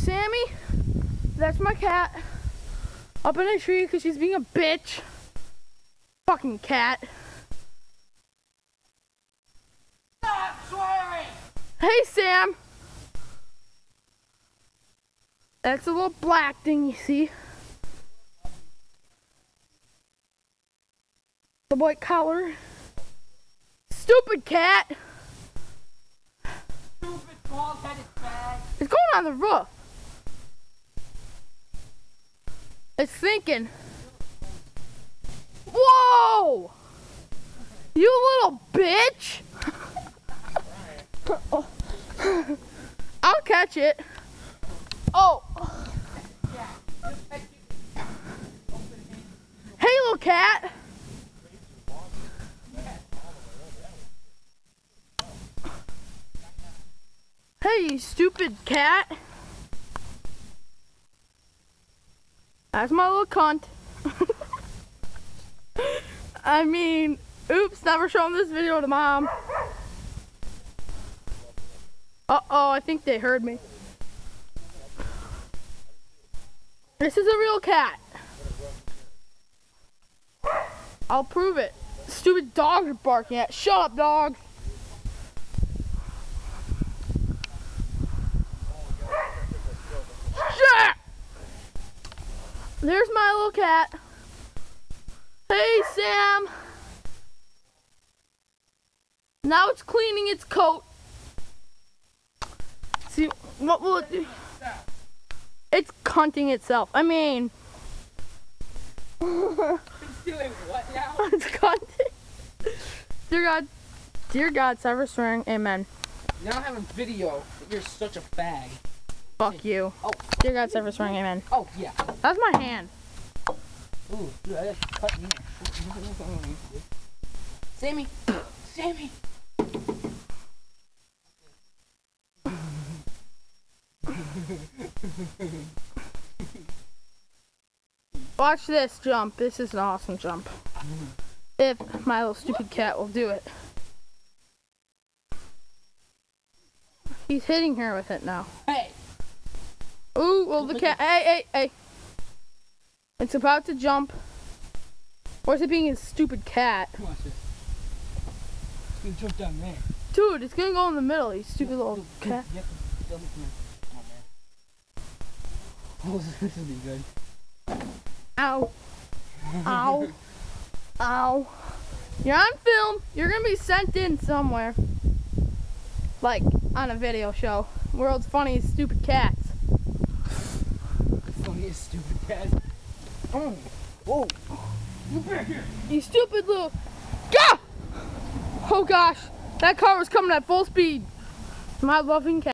Sammy, that's my cat. Up in a tree because she's being a bitch. Fucking cat. Stop swearing! Hey, Sam. That's a little black thing you see. The white collar. Stupid cat. Stupid bald-headed bag. It's going on the roof. It's thinking. Whoa! You little bitch! I'll catch it. Oh! Hey, little cat! Hey, you stupid cat! That's my little cunt. I mean, oops, never showing this video to mom. Uh-oh, I think they heard me. This is a real cat. I'll prove it. Stupid dogs are barking at. Shut up, dog. Shit! There's my little cat. Hey, Sam. Now it's cleaning its coat. See, what will it do? It's cunting itself. I mean... It's doing what now? It's cunting. Dear God, never swearing, amen. Now I have a video that you're such a fag. Fuck you. Oh. Dear God, never swearing, amen. Oh, yeah. That's my hand. Ooh, dude, I just cut me. Sammy! Sammy! Watch this jump. This is an awesome jump. If my little stupid cat will do it. He's hitting her with it now. Hey! Ooh, well the cat, hey. It's about to jump. Or is it being a stupid cat? Watch this. It's gonna jump down there. Dude, it's gonna go in the middle, you stupid little cat. Yep. Come on, man. Oh, this will be good. Ow. Ow. Ow. You're on film. You're gonna be sent in somewhere. Like, on a video show. World's funniest stupid cats. Funniest stupid cat. Oh. Whoa. You back here. You stupid little... Gah! Oh gosh. That car was coming at full speed. My loving cat.